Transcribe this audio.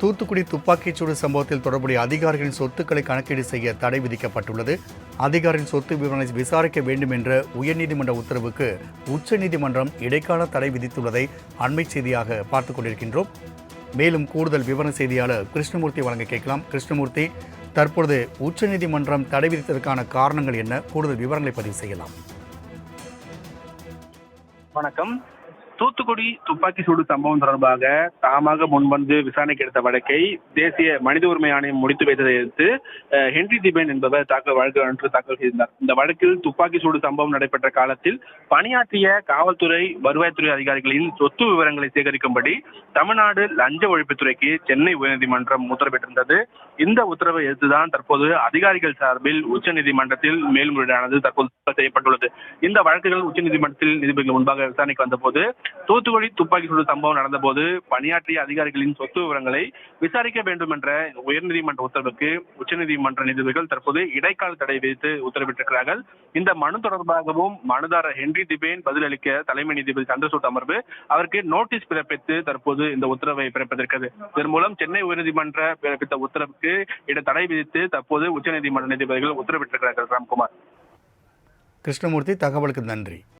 தூத்துக்குடி துப்பாக்கிச்சூடு சம்பவத்தில் தொடர்புடைய அதிகாரிகளின் சொத்துக்களை கணக்கீடு செய்ய தடை விதிக்கப்பட்டுள்ளது. அதிகாரியின் சொத்து விவரங்களை விசாரிக்க வேண்டும் என்ற உயர்நீதிமன்ற உத்தரவுக்கு உச்சநீதிமன்றம் இடைக்கால தடை விதித்துள்ளதை அண்மை செய்தியாக பார்த்துக் கொண்டிருக்கின்றோம். மேலும் கூடுதல் விவர செய்தியாளர் கிருஷ்ணமூர்த்தி வழங்க கேட்கலாம். கிருஷ்ணமூர்த்தி, தற்பொழுது உச்சநீதிமன்றம் தடை விதித்ததற்கான காரணங்கள் என்ன? கூடுதல் விவரங்களை பதிவு செய்யலாம். வணக்கம். தூத்துக்குடி துப்பாக்கி சூடு சம்பவம் தொடர்பாக தாமாக முன்வந்து விசாரணைக்கு எடுத்த வழக்கை தேசிய மனித உரிமை ஆணையம் முடித்து வைத்ததை எதிர்த்து ஹென்றி திபேன் என்பவர் வழக்கு தாக்கல் செய்திருந்தார். இந்த வழக்கில் துப்பாக்கி சூடு சம்பவம் நடைபெற்ற காலத்தில் பணியாற்றிய காவல்துறை, வருவாய்த்துறை அதிகாரிகளின் சொத்து விவரங்களை சேகரிக்கும்படி தமிழ்நாடு லஞ்ச ஒழிப்புத்துறைக்கு சென்னை உயர்நீதிமன்றம் உத்தரவிட்டிருந்தது. இந்த உத்தரவை எதிர்த்துதான் தற்போது அதிகாரிகள் சார்பில் உச்சநீதிமன்றத்தில் மேல்முறையீடானது தற்போது செய்யப்பட்டுள்ளது. இந்த வழக்குகள் உச்சநீதிமன்றத்தில் நீதிபதிகள் முன்பாக விசாரணைக்கு வந்தபோது தூத்துக்குடி துப்பாக்கி சூடு சம்பவம் நடந்தபோது பணியாற்றிய அதிகாரிகளின் சொத்து விவரங்களை விசாரிக்க வேண்டும் என்ற உயர்நீதிமன்ற உத்தரவுக்கு உச்சநீதிமன்ற நீதிபதிகள் தற்போது இடைக்கால தடை விதித்து உத்தரவிட்டிருக்கிறார்கள். இந்த மனு தொடர்பாகவும் மனுதாரர் ஹென்றி திபேன் பதிலளிக்க தலைமை நீதிபதி சந்திரசூட் அமர்வு அவருக்கு நோட்டீஸ் பிறப்பித்து தற்போது இந்த உத்தரவை பிறப்பித்திருக்கிறது. இதன் மூலம் சென்னை உயர்நீதிமன்ற பிறப்பித்த உத்தரவுக்கு தடை விதித்து தற்போது உச்சநீதிமன்ற நீதிபதிகள் உத்தரவிட்டிருக்கிறார்கள். ராம்குமார். கிருஷ்ணமூர்த்தி, தகவலுக்கு நன்றி.